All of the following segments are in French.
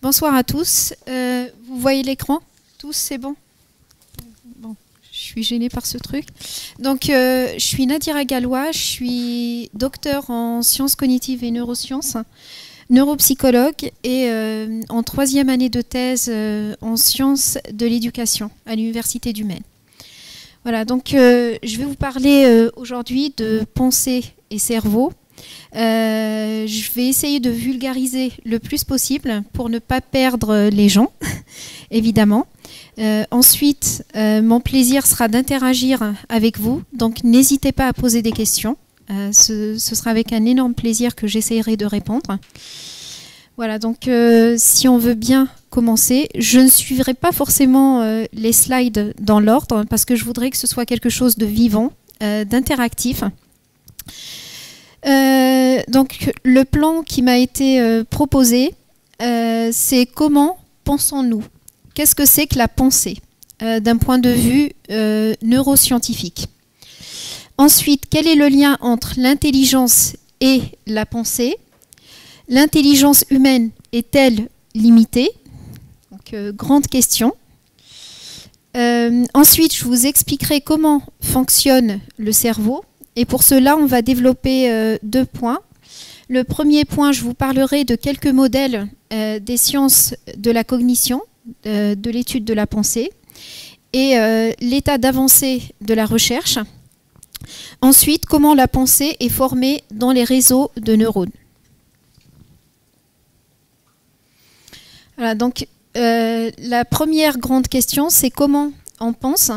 Bonsoir à tous. Vous voyez l'écran? Tous, c'est bon? Bon, je suis gênée par ce truc. Donc, je suis Nadira Gallois, je suis docteur en sciences cognitives et neurosciences, neuropsychologue et en 3e année de thèse en sciences de l'éducation à l'Université du Maine. Voilà, donc je vais vous parler aujourd'hui de pensée et cerveau. Je vais essayer de vulgariser le plus possible pour ne pas perdre les gens, évidemment. Ensuite, mon plaisir sera d'interagir avec vous, donc n'hésitez pas à poser des questions. Ce sera avec un énorme plaisir que j'essaierai de répondre. Voilà, donc si on veut bien commencer, je ne suivrai pas forcément les slides dans l'ordre parce que je voudrais que ce soit quelque chose de vivant, d'interactif. Donc le plan qui m'a été proposé, c'est comment pensons-nous? Qu'est-ce que c'est que la pensée d'un point de vue neuroscientifique? Ensuite, quel est le lien entre l'intelligence et la pensée? L'intelligence humaine est-elle limitée? Donc, grande question. Ensuite, je vous expliquerai comment fonctionne le cerveau. Et pour cela, on va développer 2 points. Le premier point, je vous parlerai de quelques modèles des sciences de la cognition, de l'étude de la pensée, et l'état d'avancée de la recherche. Ensuite, comment la pensée est formée dans les réseaux de neurones. Voilà, donc la première grande question, c'est comment on pense.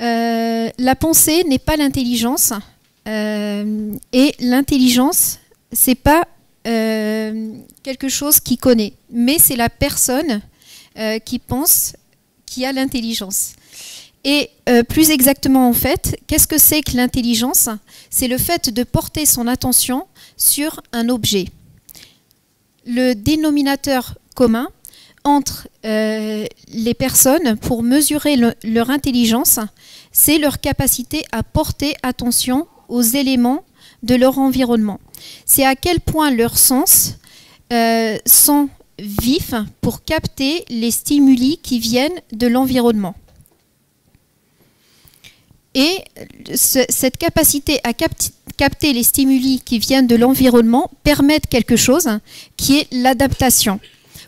La pensée n'est pas l'intelligence et l'intelligence, c'est pas quelque chose qui connaît, mais c'est la personne qui pense qui a l'intelligence. Et plus exactement en fait, qu'est-ce que c'est que l'intelligence? C'est le fait de porter son attention sur un objet. Le dénominateur commun entre les personnes pour mesurer leur intelligence, c'est leur capacité à porter attention aux éléments de leur environnement. C'est à quel point leurs sens sont vifs pour capter les stimuli qui viennent de l'environnement. Et cette capacité à capter les stimuli qui viennent de l'environnement permet quelque chose qui est l'adaptation.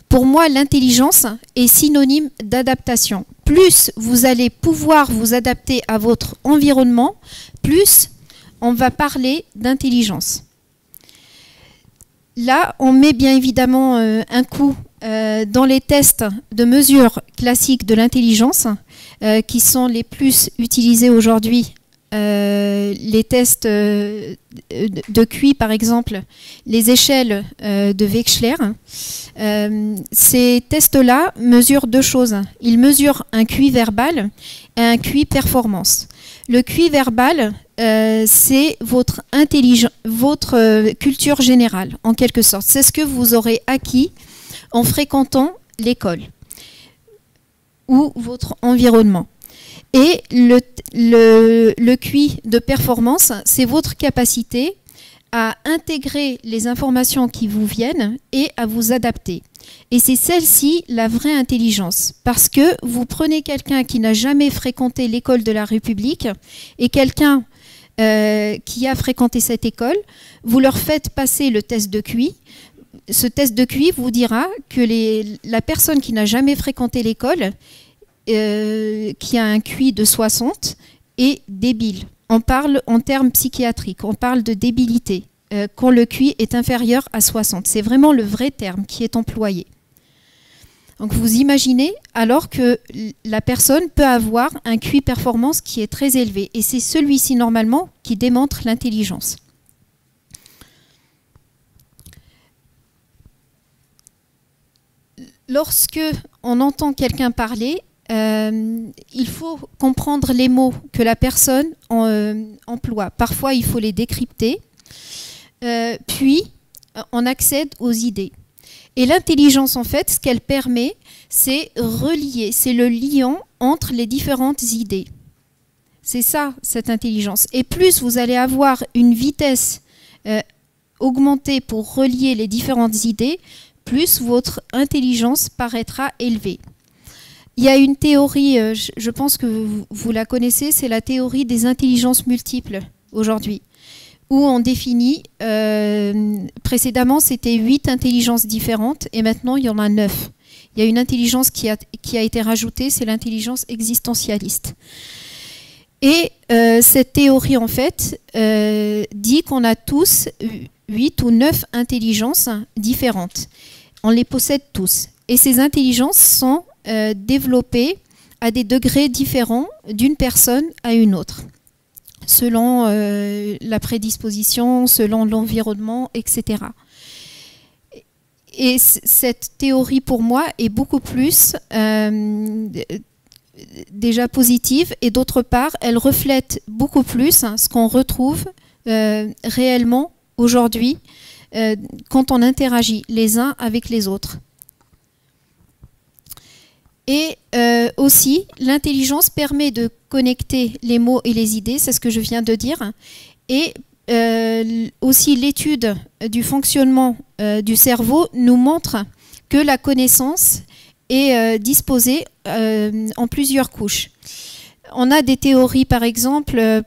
Pour moi, l'intelligence est synonyme d'adaptation. Plus vous allez pouvoir vous adapter à votre environnement, plus on va parler d'intelligence. Là, on met bien évidemment un coup dans les tests de mesure classiques de l'intelligence, qui sont les plus utilisés aujourd'hui. Les tests de QI, par exemple, les échelles de Wechsler. Ces tests-là mesurent 2 choses. Ils mesurent un QI verbal et un QI performance. Le QI verbal, c'est votre culture générale, en quelque sorte. C'est ce que vous aurez acquis en fréquentant l'école ou votre environnement. Et le QI de performance, c'est votre capacité à intégrer les informations qui vous viennent et à vous adapter. Et c'est celle-ci la vraie intelligence. Parce que vous prenez quelqu'un qui n'a jamais fréquenté l'école de la République et quelqu'un qui a fréquenté cette école, vous leur faites passer le test de QI. Ce test de QI vous dira que la personne qui n'a jamais fréquenté l'école, qui a un QI de 60 est débile. On parle en termes psychiatriques, on parle de débilité quand le QI est inférieur à 60. C'est vraiment le vrai terme qui est employé. Donc vous imaginez alors que la personne peut avoir un QI performance qui est très élevé et c'est celui-ci normalement qui démontre l'intelligence. Lorsque on entend quelqu'un parler, il faut comprendre les mots que la personne emploie. Parfois, il faut les décrypter, puis on accède aux idées. Et l'intelligence, en fait, ce qu'elle permet, c'est relier, c'est le liant entre les différentes idées. C'est ça, cette intelligence. Et plus vous allez avoir une vitesse augmentée pour relier les différentes idées, plus votre intelligence paraîtra élevée. Il y a une théorie, je pense que vous la connaissez, c'est la théorie des intelligences multiples aujourd'hui, où on définit, précédemment c'était 8 intelligences différentes et maintenant il y en a 9. Il y a une intelligence qui a été rajoutée, c'est l'intelligence existentialiste. Et cette théorie en fait dit qu'on a tous 8 ou 9 intelligences différentes. On les possède tous. Et ces intelligences sont développées à des degrés différents d'une personne à une autre, selon la prédisposition, selon l'environnement, etc. Et cette théorie, pour moi, est beaucoup plus déjà positive, et d'autre part, elle reflète beaucoup plus ce qu'on retrouve réellement aujourd'hui quand on interagit les uns avec les autres. Et aussi, l'intelligence permet de connecter les mots et les idées, c'est ce que je viens de dire. Et aussi, l'étude du fonctionnement du cerveau nous montre que la connaissance est disposée en plusieurs couches. On a des théories, par exemple,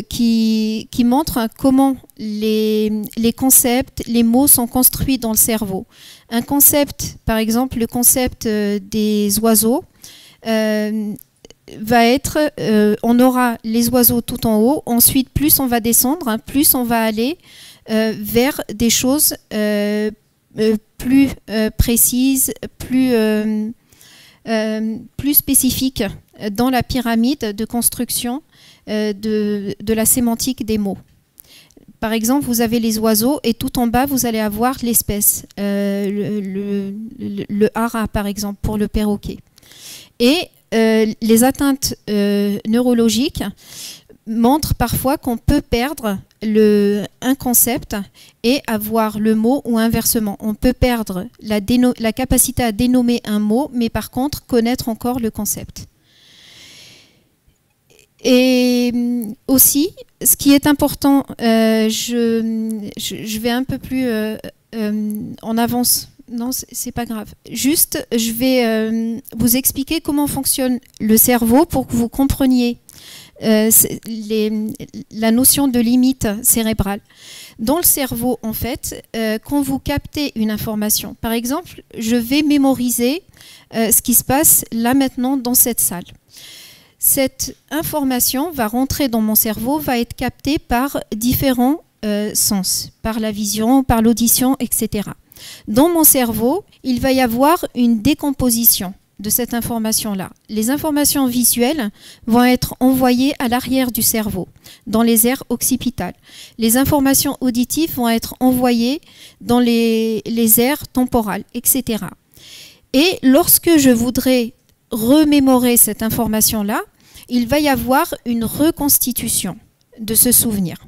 qui montrent comment les concepts, les mots sont construits dans le cerveau. Un concept, par exemple, le concept des oiseaux, va être, on aura les oiseaux tout en haut, ensuite plus on va descendre, plus on va aller vers des choses plus précises, plus spécifiques dans la pyramide de construction de la sémantique des mots. Par exemple, vous avez les oiseaux et tout en bas, vous allez avoir l'espèce, le hara par exemple, pour le perroquet. Et les atteintes neurologiques montrent parfois qu'on peut perdre un concept et avoir le mot, ou inversement. On peut perdre la capacité à dénommer un mot, mais par contre connaître encore le concept. Et aussi, ce qui est important, je vais un peu plus en avance. Non, c'est pas grave. Juste, je vais vous expliquer comment fonctionne le cerveau pour que vous compreniez la notion de limite cérébrale. Dans le cerveau, en fait, quand vous captez une information, par exemple, je vais mémoriser ce qui se passe là maintenant dans cette salle. Cette information va rentrer dans mon cerveau, va être captée par différents sens, par la vision, par l'audition, etc. Dans mon cerveau, il va y avoir une décomposition de cette information-là. Les informations visuelles vont être envoyées à l'arrière du cerveau, dans les aires occipitales. Les informations auditives vont être envoyées dans les aires temporales, etc. Et lorsque je voudrais remémorer cette information-là, il va y avoir une reconstitution de ce souvenir.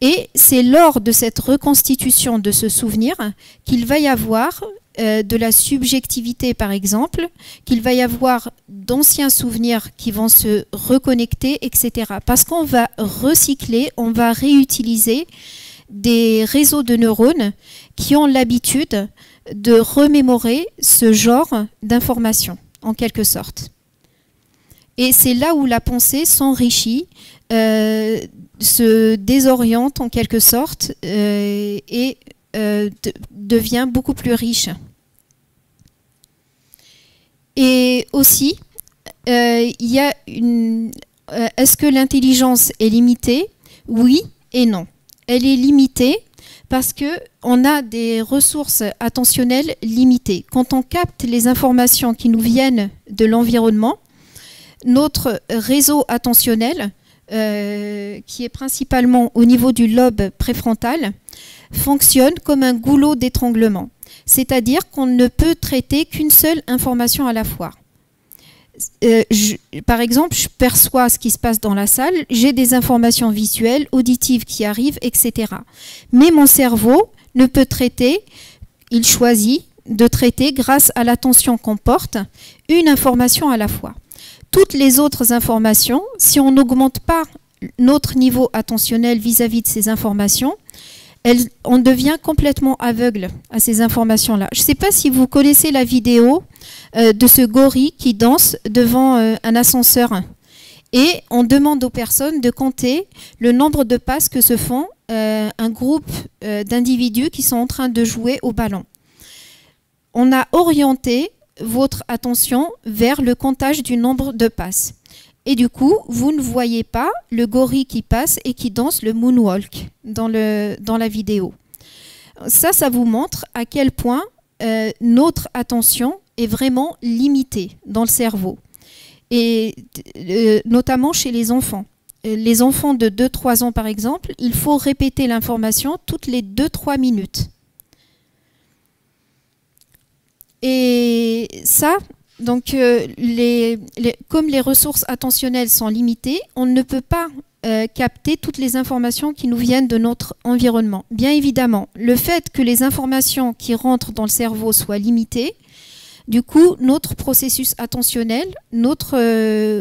Et c'est lors de cette reconstitution de ce souvenir qu'il va y avoir de la subjectivité, par exemple, qu'il va y avoir d'anciens souvenirs qui vont se reconnecter, etc. Parce qu'on va recycler, on va réutiliser des réseaux de neurones qui ont l'habitude de remémorer ce genre d'informations, en quelque sorte. Et c'est là où la pensée s'enrichit, se désoriente en quelque sorte et devient beaucoup plus riche. Et aussi, il y a est-ce que l'intelligence est limitée? Oui et non. Elle est limitée parce qu'on a des ressources attentionnelles limitées. Quand on capte les informations qui nous viennent de l'environnement, notre réseau attentionnel, qui est principalement au niveau du lobe préfrontal, fonctionne comme un goulot d'étranglement. C'est-à-dire qu'on ne peut traiter qu'une seule information à la fois. Par exemple, je perçois ce qui se passe dans la salle, j'ai des informations visuelles, auditives qui arrivent, etc. Mais mon cerveau ne peut traiter, il choisit de traiter, grâce à l'attention qu'on porte, une information à la fois. Toutes les autres informations, si on n'augmente pas notre niveau attentionnel vis-à-vis de ces informations, on devient complètement aveugle à ces informations-là. Je ne sais pas si vous connaissez la vidéo de ce gorille qui danse devant un ascenseur. Et on demande aux personnes de compter le nombre de passes que se font un groupe d'individus qui sont en train de jouer au ballon. On a orienté votre attention vers le comptage du nombre de passes. Et du coup, vous ne voyez pas le gorille qui passe et qui danse le moonwalk dans la vidéo. Ça vous montre à quel point notre attention est vraiment limitée dans le cerveau. Et notamment chez les enfants. Les enfants de 2-3 ans, par exemple, il faut répéter l'information toutes les 2-3 minutes. Et ça, donc, comme les ressources attentionnelles sont limitées, on ne peut pas capter toutes les informations qui nous viennent de notre environnement. Bien évidemment, le fait que les informations qui rentrent dans le cerveau soient limitées, du coup, notre processus attentionnel, notre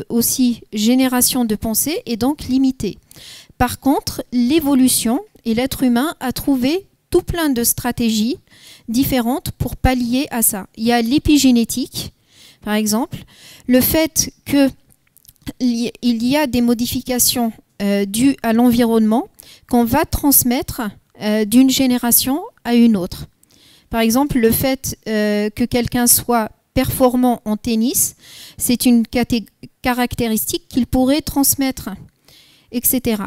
aussi génération de pensée est donc limitée. Par contre, l'évolution et l'être humain a trouvé tout plein de stratégies différentes pour pallier à ça. Il y a l'épigénétique, par exemple, le fait qu'il y a des modifications dues à l'environnement qu'on va transmettre d'une génération à une autre. Par exemple, le fait que quelqu'un soit performant en tennis, c'est une caractéristique qu'il pourrait transmettre, etc.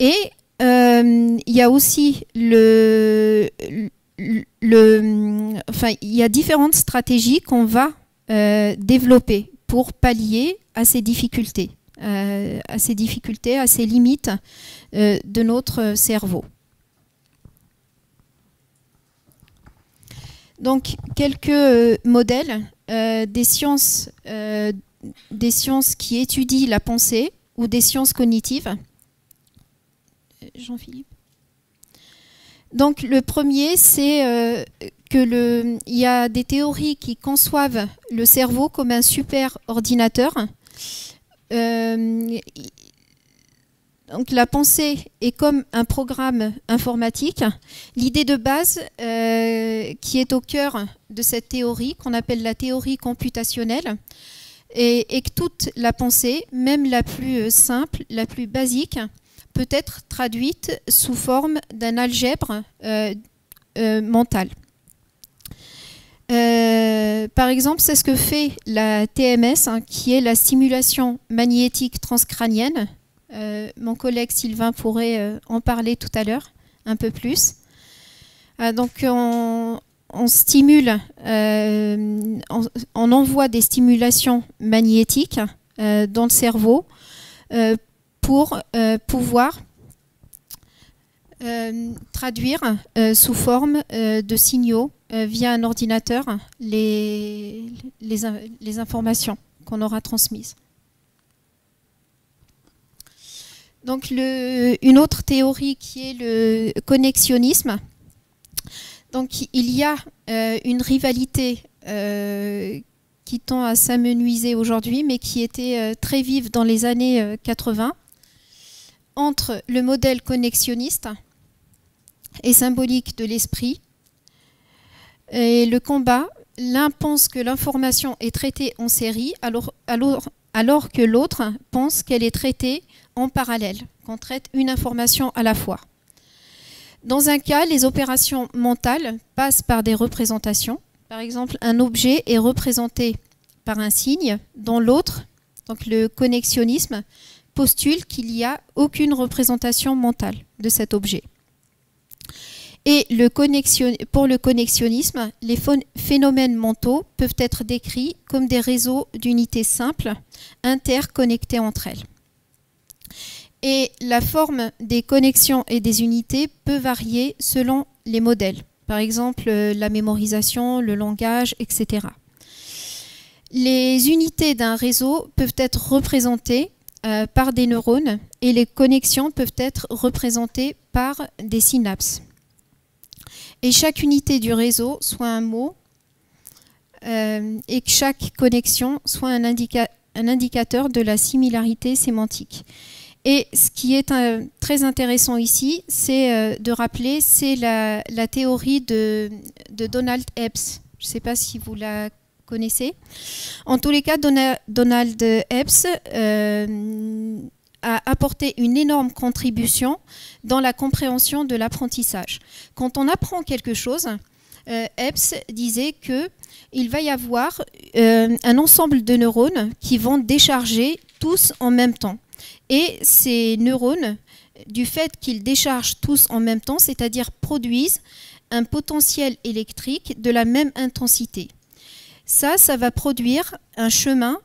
Et il y a aussi il y a différentes stratégies qu'on va développer pour pallier à ces difficultés, à ces limites de notre cerveau. Donc, quelques modèles des sciences qui étudient la pensée ou des sciences cognitives. Jean-Philippe. Donc, le premier, c'est qu'il y a des théories qui conçoivent le cerveau comme un super ordinateur. Donc la pensée est comme un programme informatique. L'idée de base qui est au cœur de cette théorie, qu'on appelle la théorie computationnelle, est que toute la pensée, même la plus simple, la plus basique, peut être traduite sous forme d'un algèbre mental. Par exemple, c'est ce que fait la TMS, hein, qui est la stimulation magnétique transcrânienne. Mon collègue Sylvain pourrait en parler tout à l'heure, un peu plus. Donc, on stimule, on envoie des stimulations magnétiques dans le cerveau pour pouvoir traduire sous forme de signaux via un ordinateur les informations qu'on aura transmises. Donc une autre théorie qui est le connexionnisme. Donc il y a une rivalité qui tend à s'amenuiser aujourd'hui, mais qui était très vive dans les années 80, entre le modèle connexionniste et symbolique de l'esprit et le combat. L'un pense que l'information est traitée en série, alors que l'autre pense qu'elle est traitée en parallèle, qu'on traite une information à la fois. Dans un cas, les opérations mentales passent par des représentations. Par exemple, un objet est représenté par un signe. Dans l'autre, donc le connexionnisme, postule qu'il n'y a aucune représentation mentale de cet objet. Et pour le connexionnisme, les phénomènes mentaux peuvent être décrits comme des réseaux d'unités simples, interconnectés entre elles. Et la forme des connexions et des unités peut varier selon les modèles. Par exemple, la mémorisation, le langage, etc. Les unités d'un réseau peuvent être représentées par des neurones et les connexions peuvent être représentées par des synapses. Et chaque unité du réseau soit un mot et que chaque connexion soit un indicateur de la similarité sémantique. Et ce qui est très intéressant ici, c'est de rappeler, c'est la théorie de Donald Epps. Je ne sais pas si vous la connaissez. En tous les cas, Donald Epps a apporté une énorme contribution dans la compréhension de l'apprentissage. Quand on apprend quelque chose, Epps disait qu'il va y avoir un ensemble de neurones qui vont décharger tous en même temps. Et ces neurones, du fait qu'ils déchargent tous en même temps, c'est-à-dire produisent un potentiel électrique de la même intensité. Ça va produire un chemin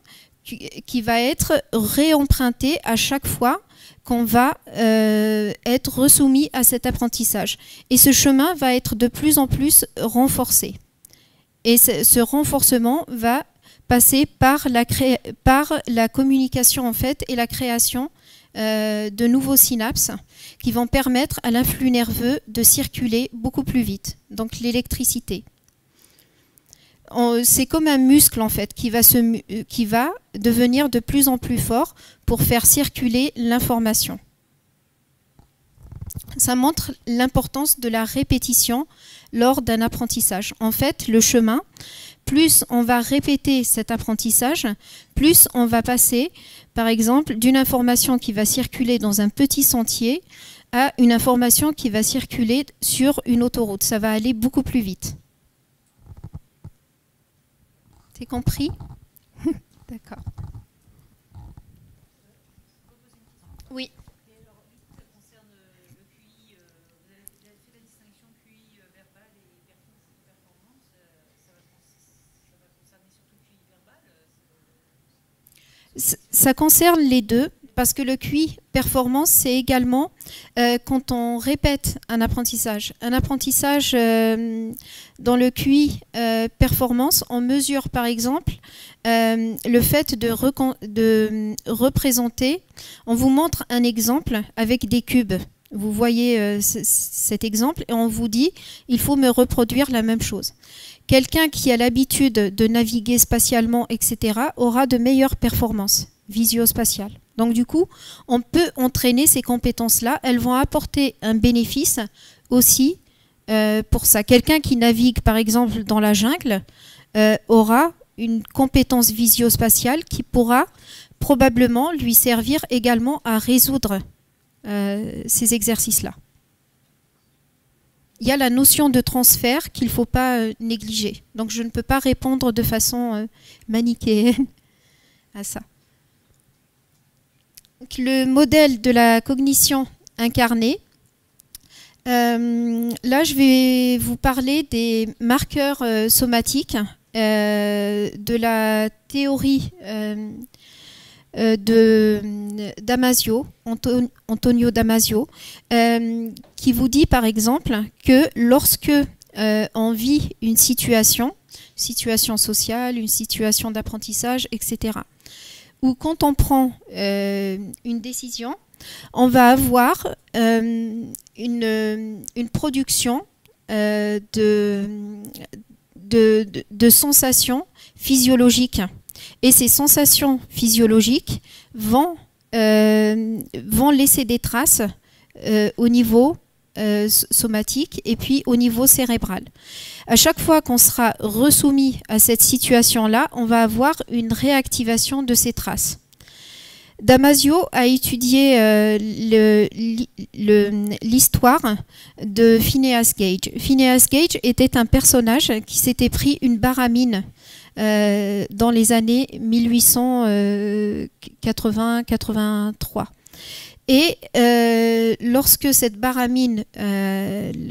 qui va être réemprunté à chaque fois qu'on va être resoumis à cet apprentissage. Et ce chemin va être de plus en plus renforcé. Et ce renforcement va passer par la communication en fait, et la création de nouveaux synapses qui vont permettre à l'influx nerveux de circuler beaucoup plus vite, donc l'électricité. C'est comme un muscle en fait qui va devenir de plus en plus fort pour faire circuler l'information. Ça montre l'importance de la répétition lors d'un apprentissage. En fait, le chemin, plus on va répéter cet apprentissage, plus on va passer, par exemple, d'une information qui va circuler dans un petit sentier à une information qui va circuler sur une autoroute. Ça va aller beaucoup plus vite. C'est compris? D'accord. Oui. Ça concerne les deux, parce que le QI performance, c'est également quand on répète un apprentissage. Un apprentissage dans le QI performance, on mesure par exemple le fait de représenter. On vous montre un exemple avec des cubes. Vous voyez cet exemple et on vous dit il faut me reproduire la même chose. Quelqu'un qui a l'habitude de naviguer spatialement, etc., aura de meilleures performances visio-spatiales. Donc du coup, on peut entraîner ces compétences-là. Elles vont apporter un bénéfice aussi pour ça. Quelqu'un qui navigue, par exemple, dans la jungle, aura une compétence visio-spatiale qui pourra probablement lui servir également à résoudre ces exercices-là. Il y a la notion de transfert qu'il ne faut pas négliger. Donc je ne peux pas répondre de façon manichéenne à ça. Donc, le modèle de la cognition incarnée. Là, je vais vous parler des marqueurs somatiques de la théorie Damasio, Antonio Damasio, qui vous dit par exemple que lorsque on vit une situation sociale, une situation d'apprentissage, etc., ou quand on prend une décision, on va avoir une production de sensations physiologiques. Et ces sensations physiologiques vont laisser des traces au niveau somatique et puis au niveau cérébral. À chaque fois qu'on sera resoumis à cette situation-là, on va avoir une réactivation de ces traces. Damasio a étudié l'histoire de Phineas Gage. Phineas Gage était un personnage qui s'était pris une baramine dans les années 1880-83. Et lorsque cette baramine,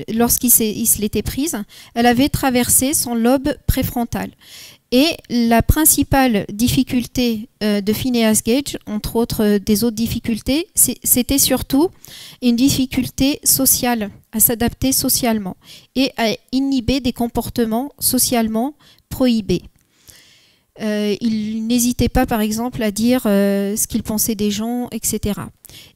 lorsqu'il se l'était prise, elle avait traversé son lobe préfrontal. Et la principale difficulté de Phineas Gage, entre autres des autres difficultés, c'était surtout une difficulté sociale, à s'adapter socialement et à inhiber des comportements socialement prohibés. Il n'hésitait pas, par exemple, à dire ce qu'il pensait des gens, etc.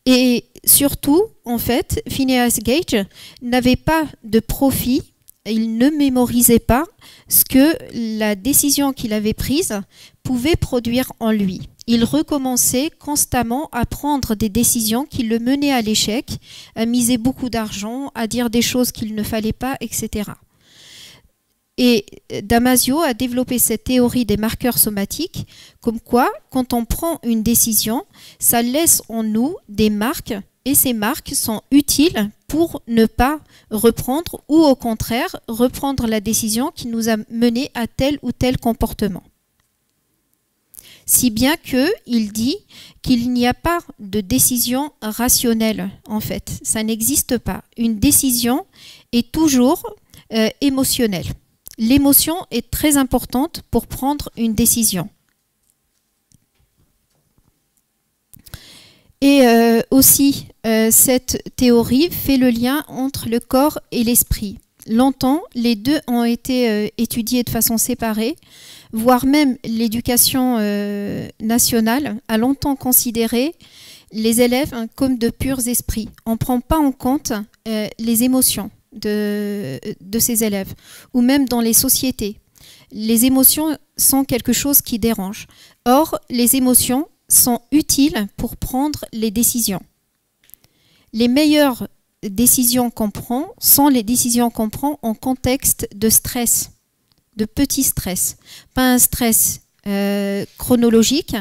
Et surtout, en fait, Phineas Gage n'avait pas de profit, il ne mémorisait pas ce que la décision qu'il avait prise pouvait produire en lui. il recommençait constamment à prendre des décisions qui le menaient à l'échec, à miser beaucoup d'argent, à dire des choses qu'il ne fallait pas, etc. Et Damasio a développé cette théorie des marqueurs somatiques, comme quoi, quand on prend une décision, ça laisse en nous des marques, et ces marques sont utiles pour ne pas reprendre, ou au contraire, reprendre la décision qui nous a mené à tel ou tel comportement. Si bien qu'il dit qu'il n'y a pas de décision rationnelle, en fait. Ça n'existe pas. Une décision est toujours émotionnelle. L'émotion est très importante pour prendre une décision. Et aussi, cette théorie fait le lien entre le corps et l'esprit. Longtemps, les deux ont été étudiés de façon séparée, voire même l'éducation nationale a longtemps considéré les élèves comme de purs esprits. On ne prend pas en compte les émotions de ces élèves, ou même dans les sociétés. Les émotions sont quelque chose qui dérange. Or, les émotions sont utiles pour prendre les décisions. Les meilleures décisions qu'on prend sont les décisions qu'on prend en contexte de stress, de petit stress. Pas un stress chronologique,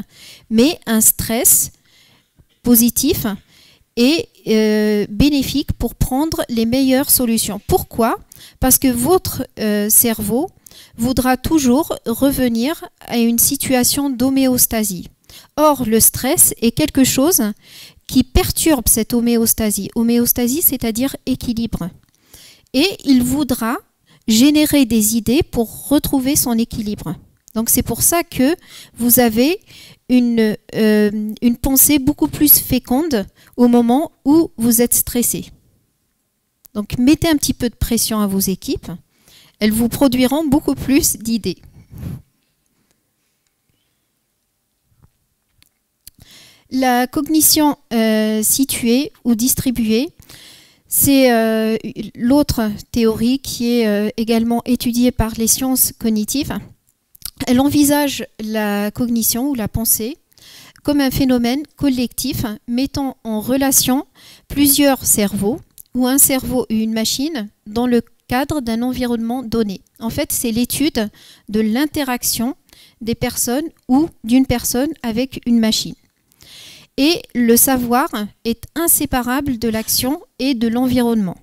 mais un stress positif et bénéfique pour prendre les meilleures solutions. Pourquoi? Parce que votre cerveau voudra toujours revenir à une situation d'homéostasie. Or, le stress est quelque chose qui perturbe cette homéostasie. Homéostasie, c'est-à-dire équilibre. Et il voudra générer des idées pour retrouver son équilibre. Donc, c'est pour ça que vous avez une pensée beaucoup plus féconde au moment où vous êtes stressé. Donc, mettez un petit peu de pression à vos équipes. Elles vous produiront beaucoup plus d'idées. La cognition située ou distribuée, c'est l'autre théorie qui est également étudiée par les sciences cognitives. Elle envisage la cognition ou la pensée comme un phénomène collectif mettant en relation plusieurs cerveaux ou un cerveau et une machine dans le cadre d'un environnement donné. En fait, c'est l'étude de l'interaction des personnes ou d'une personne avec une machine. Et le savoir est inséparable de l'action et de l'environnement.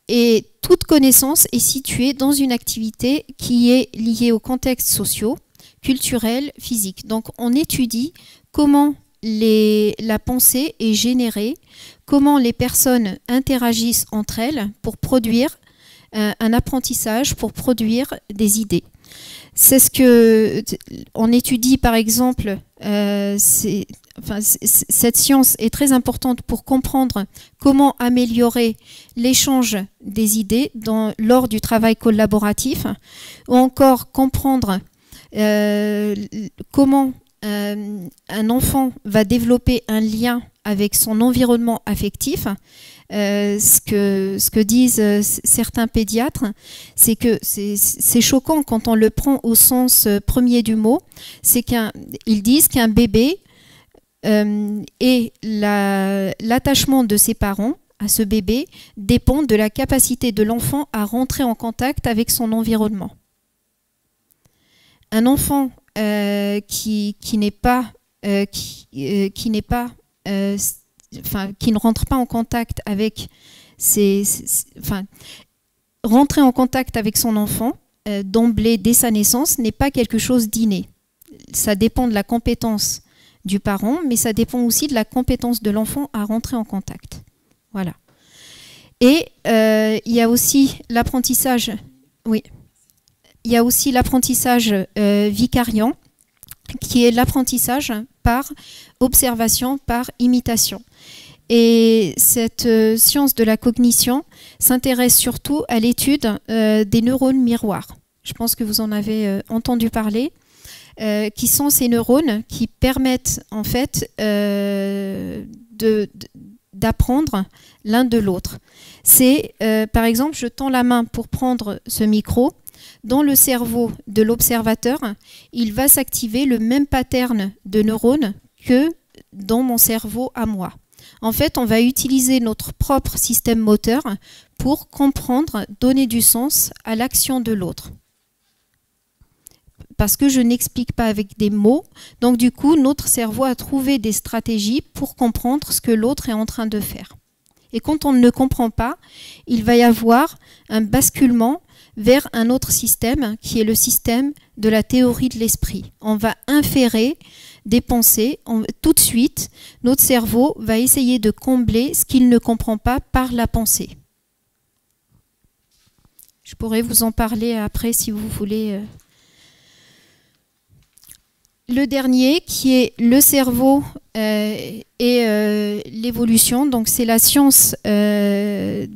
Et toute connaissance est située dans une activité qui est liée aux contextes sociaux, culturels, physiques. Donc on étudie comment la pensée est générée, comment les personnes interagissent entre elles pour produire un apprentissage, pour produire des idées. C'est ce que on étudie par exemple, cette science est très importante pour comprendre comment améliorer l'échange des idées lors du travail collaboratif, ou encore comprendre comment un enfant va développer un lien avec son environnement affectif. Ce que disent certains pédiatres, c'est que c'est choquant quand on le prend au sens premier du mot. C'est qu'ils disent qu'un bébé et l'attachement de ses parents à ce bébé dépend de la capacité de l'enfant à rentrer en contact avec son environnement. Un enfant qui ne rentre pas en contact avec rentrer en contact avec son enfant d'emblée dès sa naissance n'est pas quelque chose d'inné. Ça dépend de la compétence du parent, mais ça dépend aussi de la compétence de l'enfant à rentrer en contact. Voilà. Et il y a aussi l'apprentissage. Oui. Il y a aussi l'apprentissage vicariant, qui est l'apprentissage par observation, par imitation. Et cette science de la cognition s'intéresse surtout à l'étude des neurones miroirs. Je pense que vous en avez entendu parler, qui sont ces neurones qui permettent en fait d'apprendre l'un de l'autre. C'est par exemple, je tends la main pour prendre ce micro. dans le cerveau de l'observateur, il va s'activer le même pattern de neurones que dans mon cerveau à moi. En fait, on va utiliser notre propre système moteur pour comprendre, donner du sens à l'action de l'autre. Parce que je n'explique pas avec des mots, donc du coup, notre cerveau a trouvé des stratégies pour comprendre ce que l'autre est en train de faire. Et quand on ne comprend pas, il va y avoir un basculement vers un autre système qui est le système de la théorie de l'esprit. On va inférer des pensées. Tout de suite, notre cerveau va essayer de combler ce qu'il ne comprend pas par la pensée. Je pourrais vous en parler après si vous voulez. Le dernier, qui est le cerveau et l'évolution, donc c'est la science les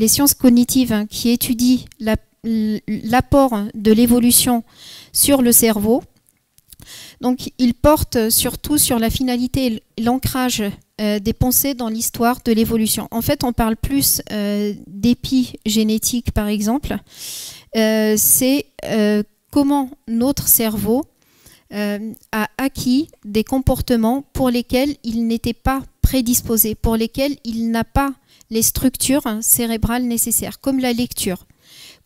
sciences cognitives hein, qui étudient l'apport de l'évolution sur le cerveau. Donc il porte surtout sur la finalité et l'ancrage des pensées dans l'histoire de l'évolution. En fait, on parle plus d'épigénétique, par exemple. C'est comment notre cerveau a acquis des comportements pour lesquels il n'était pas prédisposé, pour lesquels il n'a pas les structures cérébrales nécessaires, comme la lecture.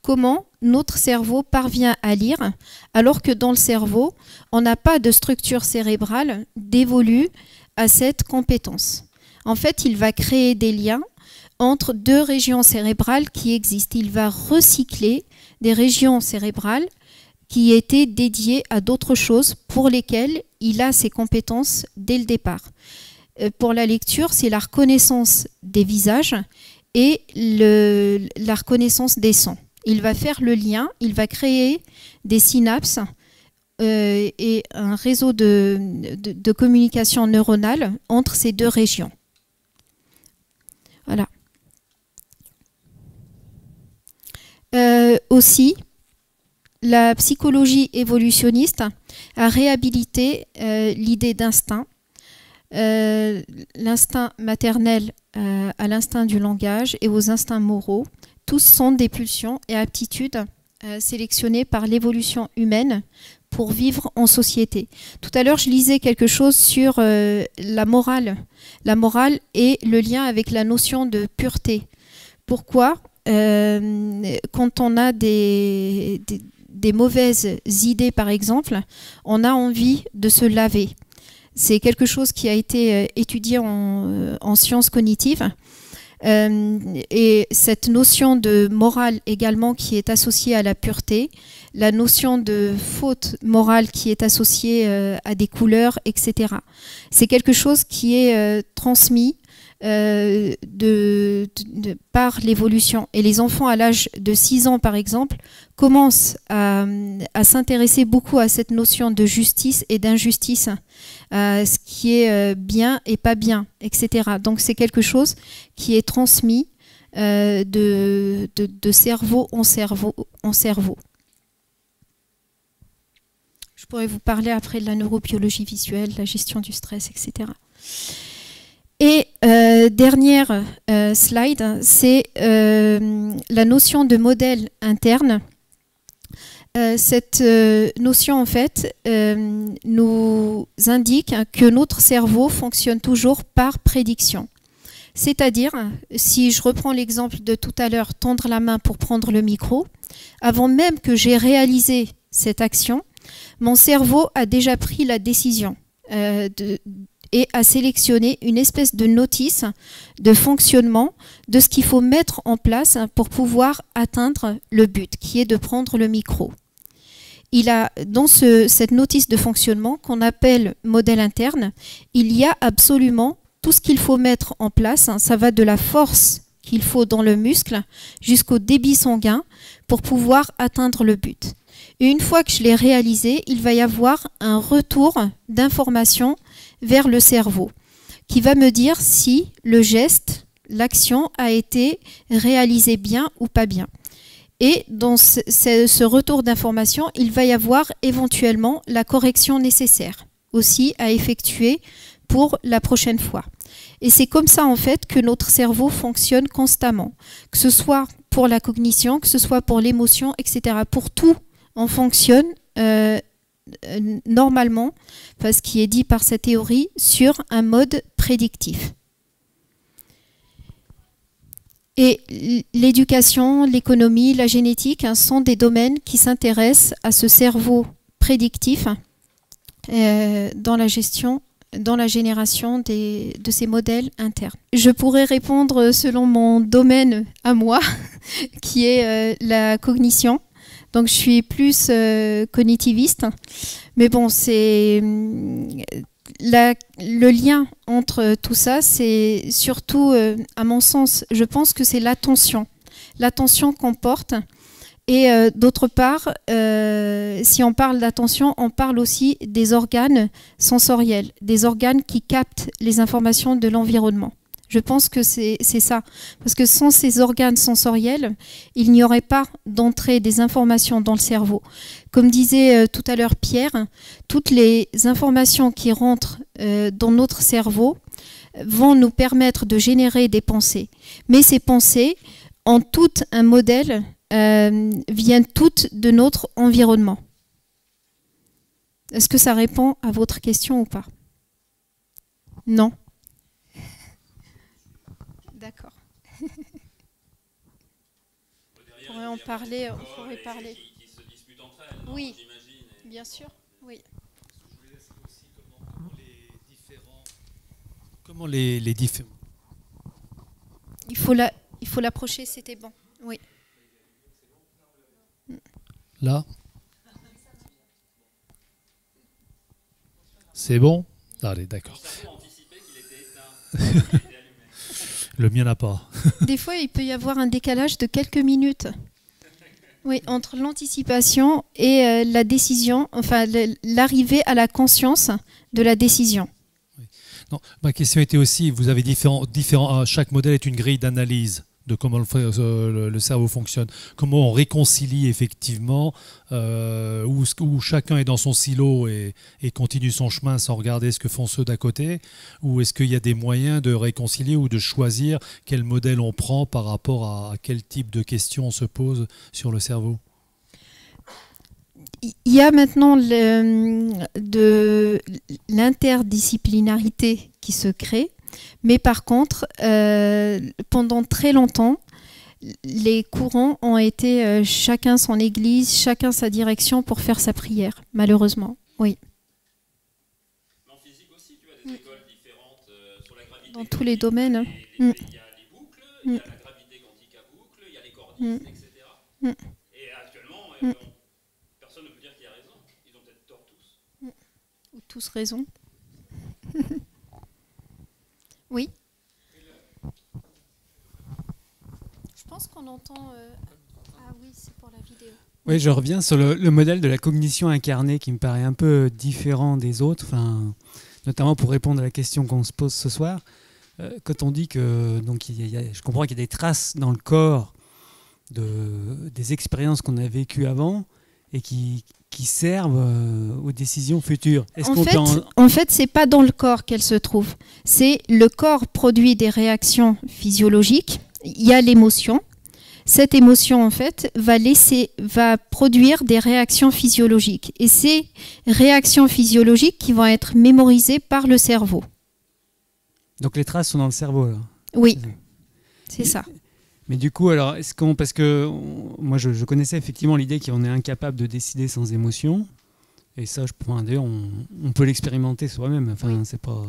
Comment notre cerveau parvient à lire alors que dans le cerveau, on n'a pas de structure cérébrale dévolue à cette compétence. En fait, il va créer des liens entre deux régions cérébrales qui existent. Il va recycler des régions cérébrales qui étaient dédiées à d'autres choses pour lesquelles il a ses compétences dès le départ. Pour la lecture, c'est la reconnaissance des visages et la reconnaissance des sons. Il va faire le lien, il va créer des synapses et un réseau de communication neuronale entre ces deux régions. Voilà. Aussi, la psychologie évolutionniste a réhabilité l'idée d'instinct, l'instinct maternel à l'instinct du langage et aux instincts moraux. Tous sont des pulsions et aptitudes sélectionnées par l'évolution humaine pour vivre en société. Tout à l'heure, je lisais quelque chose sur la morale. La morale et le lien avec la notion de pureté. Pourquoi quand on a des mauvaises idées, par exemple, on a envie de se laver. C'est quelque chose qui a été étudié en sciences cognitives. Et cette notion de morale également qui est associée à la pureté, la notion de faute morale qui est associée à des couleurs, etc. C'est quelque chose qui est transmis par l'évolution. Et les enfants à l'âge de 6 ans, par exemple, commencent à s'intéresser beaucoup à cette notion de justice et d'injustice, à ce qui est bien et pas bien, etc. Donc c'est quelque chose qui est transmis de cerveau en cerveau en cerveau. Je pourrais vous parler après de la neurobiologie visuelle, la gestion du stress, etc. Et dernière slide, c'est la notion de modèle interne. Cette notion, en fait, nous indique que notre cerveau fonctionne toujours par prédiction. C'est-à-dire, si je reprends l'exemple de tout à l'heure, tendre la main pour prendre le micro, avant même que j'ai réalisé cette action, mon cerveau a déjà pris la décision et a sélectionné une espèce de notice de fonctionnement de ce qu'il faut mettre en place pour pouvoir atteindre le but, qui est de prendre le micro. Il a, dans cette notice de fonctionnement qu'on appelle modèle interne, il y a absolument tout ce qu'il faut mettre en place. Ça va de la force qu'il faut dans le muscle jusqu'au débit sanguin pour pouvoir atteindre le but. Et une fois que je l'ai réalisé, il va y avoir un retour d'information vers le cerveau qui va me dire si le geste, l'action a été réalisée bien ou pas bien. Et dans ce retour d'information, il va y avoir éventuellement la correction nécessaire aussi à effectuer pour la prochaine fois. Et c'est comme ça en fait que notre cerveau fonctionne constamment, que ce soit pour la cognition, que ce soit pour l'émotion, etc. Pour tout, on fonctionne normalement, parce qu'il est dit par cette théorie, sur un mode prédictif. Et l'éducation, l'économie, la génétique sont des domaines qui s'intéressent à ce cerveau prédictif dans la gestion, dans la génération de ces modèles internes. Je pourrais répondre selon mon domaine à moi, qui est la cognition. Donc je suis plus cognitiviste, mais bon, c'est le lien entre tout ça, c'est surtout, à mon sens, je pense que c'est l'attention qu'on porte. Et d'autre part, si on parle d'attention, on parle aussi des organes sensoriels, des organes qui captent les informations de l'environnement. Je pense que c'est ça. Parce que sans ces organes sensoriels, il n'y aurait pas d'entrée des informations dans le cerveau. Comme disait tout à l'heure Pierre, toutes les informations qui rentrent dans notre cerveau vont nous permettre de générer des pensées. Mais ces pensées, en tout un modèle, viennent toutes de notre environnement. Est-ce que ça répond à votre question ou pas? Non. D'accord. On pourrait en parler, on pourrait parler. Qui se disputent entre elles, non, oui, j'imagine. bien sûr, oui. Comment les différents... Il faut l'approcher, c'était bon. Oui. Là? C'est bon? Allez, d'accord. Le mien n'a pas. Des fois, il peut y avoir un décalage de quelques minutes. Oui, entre l'anticipation et la décision, enfin l'arrivée à la conscience de la décision. Oui. Non, ma question était aussi, vous avez chaque modèle est une grille d'analyse de comment le cerveau fonctionne. Comment on réconcilie effectivement où chacun est dans son silo et continue son chemin sans regarder ce que font ceux d'à côté, ou est-ce qu'il y a des moyens de réconcilier ou de choisir quel modèle on prend par rapport à quel type de questions on se pose sur le cerveau? Il y a maintenant l'interdisciplinarité qui se crée. Mais par contre, pendant très longtemps, les courants ont été chacun son église, chacun sa direction pour faire sa prière, malheureusement. Oui. Mais en physique aussi, tu as des écoles différentes sur la gravité. Dans tous les domaines. Il y a les boucles, il y a la gravité quantique à boucle, il y a les cordistes, etc. Et actuellement, personne ne peut dire qui a raison. Ils ont peut-être tort tous. Ou tous raison. Oui. Je pense qu'on entend... Ah oui, c'est pour la vidéo. Oui, je reviens sur le modèle de la cognition incarnée qui me paraît un peu différent des autres, notamment pour répondre à la question qu'on se pose ce soir. Quand on dit que... Donc, je comprends qu'il y a des traces dans le corps des expériences qu'on a vécues avant et qui servent aux décisions futures. En fait, c'est pas dans le corps qu'elle se trouve. C'est le corps produit des réactions physiologiques. Il y a l'émotion. Cette émotion, en fait, va produire des réactions physiologiques. Et ces réactions physiologiques qui vont être mémorisées par le cerveau. Donc les traces sont dans le cerveau, là. Oui, c'est ça. Mais du coup, alors, parce que moi, je connaissais effectivement l'idée qu'on est incapable de décider sans émotion, et ça, d'ailleurs, on peut l'expérimenter soi-même. Enfin, oui. C'est pas,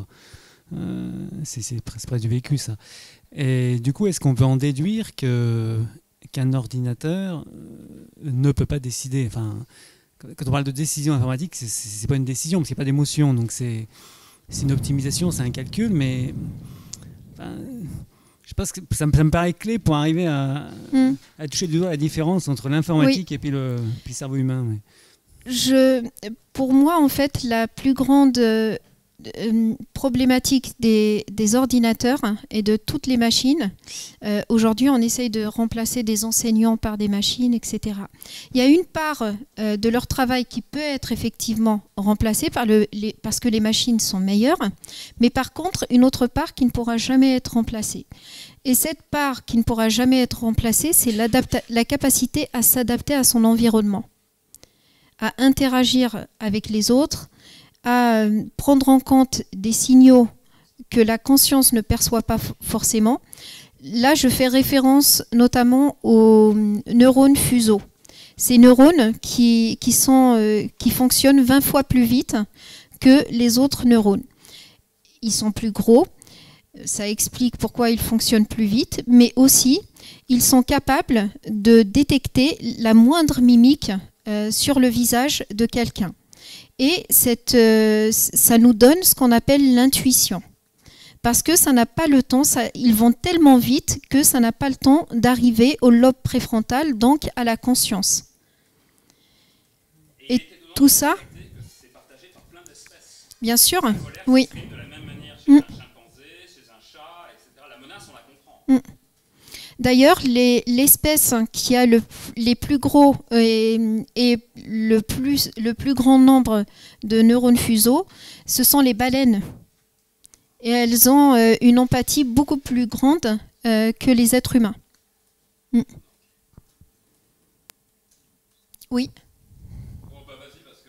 c'est presque du vécu, ça. Et du coup, est-ce qu'on peut en déduire qu'un ordinateur ne peut pas décider? Enfin, quand on parle de décision informatique, c'est pas une décision parce qu'il n'y a pas d'émotion, donc c'est une optimisation, c'est un calcul, mais je pense que ça me paraît clé pour arriver à toucher du doigt la différence entre l'informatique et puis le cerveau humain. Oui. Pour moi, en fait, la plus grande problématique des ordinateurs et de toutes les machines. Aujourd'hui, on essaye de remplacer des enseignants par des machines, etc. Il y a une part de leur travail qui peut être effectivement remplacée parce que les machines sont meilleures, mais par contre, une autre part qui ne pourra jamais être remplacée. Et cette part qui ne pourra jamais être remplacée, c'est la capacité à s'adapter à son environnement, à interagir avec les autres, à prendre en compte des signaux que la conscience ne perçoit pas forcément. Là, je fais référence notamment aux neurones fuseaux. Ces neurones qui fonctionnent 20 fois plus vite que les autres neurones. Ils sont plus gros, ça explique pourquoi ils fonctionnent plus vite, mais aussi, ils sont capables de détecter la moindre mimique sur le visage de quelqu'un. Et ça nous donne ce qu'on appelle l'intuition. Parce que ça n'a pas le temps, ils vont tellement vite que ça n'a pas le temps d'arriver au lobe préfrontal, donc à la conscience. Et tout ça, c'est partagé par plein d'espèces. Bien sûr, La oui. de la même manière chez un chimpanzé, chez un chat, etc. La menace, on la comprend. D'ailleurs, l'espèce qui a les plus gros et le plus grand nombre de neurones fuseaux, ce sont les baleines. Et elles ont une empathie beaucoup plus grande que les êtres humains. Oui. Bon, bah vas-y, parce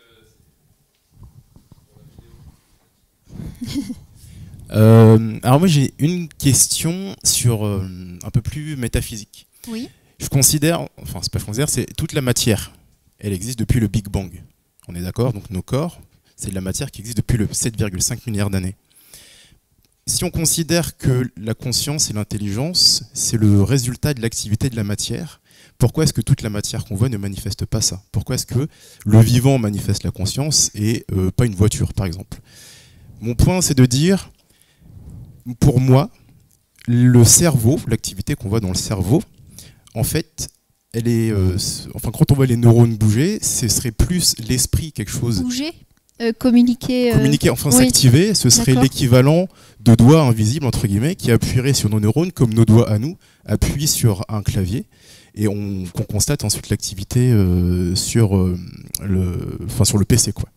que... Alors moi j'ai une question sur un peu plus métaphysique. Oui. Je considère, enfin c'est pas je considère, c'est toute la matière. Elle existe depuis le Big Bang. On est d'accord? Donc nos corps, c'est de la matière qui existe depuis le 7,5 milliards d'années. Si on considère que la conscience et l'intelligence, c'est le résultat de l'activité de la matière, pourquoi est-ce que toute la matière qu'on voit ne manifeste pas ça? Pourquoi est-ce que le vivant manifeste la conscience et pas une voiture, par exemple? Mon point, c'est de dire, pour moi, le cerveau, l'activité qu'on voit dans le cerveau, en fait, elle est, enfin, quand on voit les neurones bouger, ce serait plus l'esprit, quelque chose. Bouger, communiquer. Communiquer, enfin oui. s'activer, ce serait l'équivalent de doigts invisibles, entre guillemets, qui appuieraient sur nos neurones comme nos doigts à nous appuient sur un clavier. Et qu'on constate ensuite l'activité sur le PC, quoi.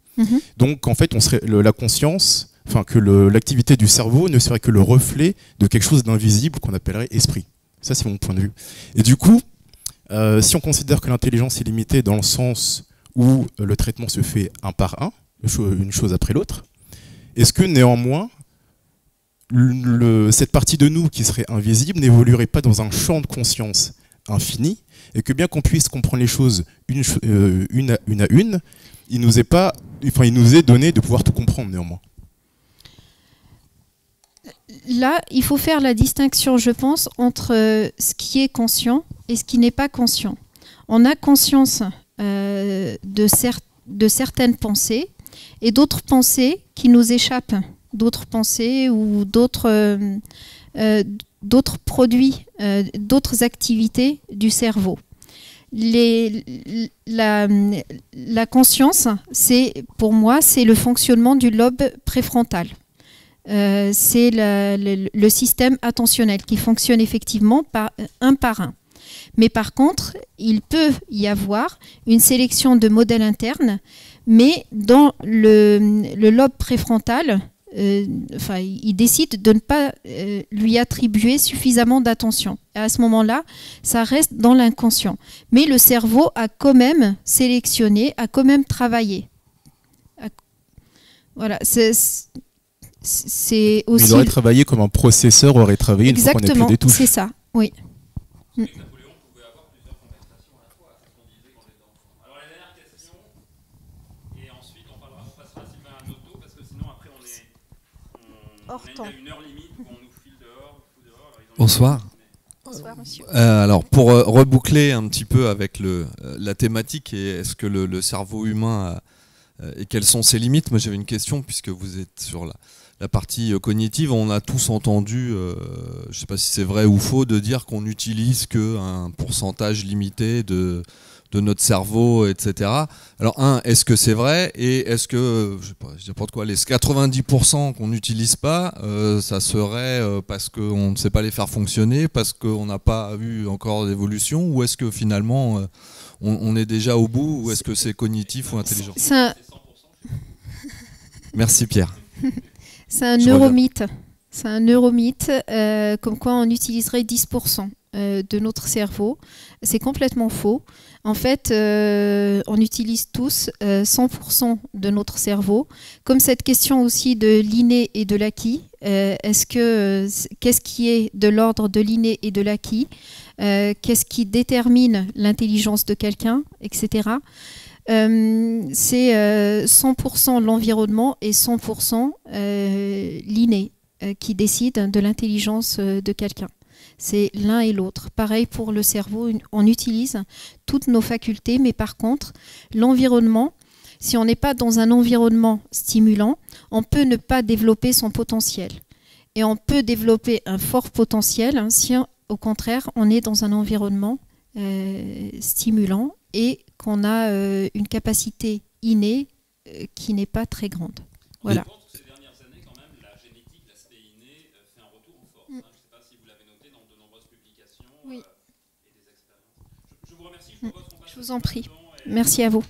Donc, en fait, on serait la conscience. Enfin, que l'activité du cerveau ne serait que le reflet de quelque chose d'invisible qu'on appellerait esprit. Ça, c'est mon point de vue. Et du coup, si on considère que l'intelligence est limitée dans le sens où le traitement se fait un par un, une chose après l'autre, est-ce que néanmoins, cette partie de nous qui serait invisible n'évoluerait pas dans un champ de conscience infini, et que bien qu'on puisse comprendre les choses une à une, il nous est donné de pouvoir tout comprendre néanmoins? Là, il faut faire la distinction, je pense, entre ce qui est conscient et ce qui n'est pas conscient. On a conscience de certaines pensées et d'autres pensées qui nous échappent, d'autres pensées ou d'autres produits, d'autres activités du cerveau. La conscience, pour moi, c'est le fonctionnement du lobe préfrontal. C'est le système attentionnel qui fonctionne effectivement un par un. Mais par contre, il peut y avoir une sélection de modèles internes, mais dans le lobe préfrontal, il décide de ne pas lui attribuer suffisamment d'attention. À ce moment-là, ça reste dans l'inconscient. Mais le cerveau a quand même sélectionné, a quand même travaillé. Voilà, c'est aussi... Il aurait travaillé comme un processeur aurait travaillé une fois qu'on a plus des touches. C'est ça, oui. Napoléon pouvait avoir plusieurs conversations à la fois, c'est ce qu'on disait quand on était enfant. Alors la dernière question, et ensuite on passera à Sylvain Arnotto, parce que sinon après on a une heure limite où on nous file dehors. Bonsoir. Bonsoir, monsieur. Alors pour reboucler un petit peu avec la thématique, et est-ce que le cerveau humain et quelles sont ses limites? Moi j'avais une question, puisque vous êtes sur la partie cognitive. On a tous entendu, je ne sais pas si c'est vrai ou faux, de dire qu'on n'utilise qu'un pourcentage limité de de notre cerveau, etc. Alors est-ce que c'est vrai, et est-ce que, je sais pas, je dis n'importe quoi, les 90% qu'on n'utilise pas, ça serait parce qu'on ne sait pas les faire fonctionner, parce qu'on n'a pas eu encore d'évolution, ou est-ce que finalement on est déjà au bout, ou est-ce que c'est cognitif ou intelligent? Merci Pierre. C'est un neuromythe. C'est un neuromythe, comme quoi on utiliserait 10% de notre cerveau. C'est complètement faux. En fait, on utilise tous 100% de notre cerveau. Comme cette question aussi de l'inné et de l'acquis, qu'est-ce qui est de l'ordre de l'inné et de l'acquis, qu'est-ce qui détermine l'intelligence de quelqu'un, etc. C'est 100% l'environnement et 100% l'inné qui décide de l'intelligence de quelqu'un. C'est l'un et l'autre. Pareil pour le cerveau, on utilise toutes nos facultés, mais par contre, l'environnement, si on n'est pas dans un environnement stimulant, on peut ne pas développer son potentiel. Et on peut développer un fort potentiel si, au contraire, on est dans un environnement stimulant et qu'on a une capacité innée qui n'est pas très grande. Voilà. Ces dernières années, quand même, la génétique, l'aspect inné, fait un retour en force. Je ne sais pas si vous l'avez noté dans de nombreuses publications et des expériences. Je vous remercie. Je vous en prie. Merci à vous.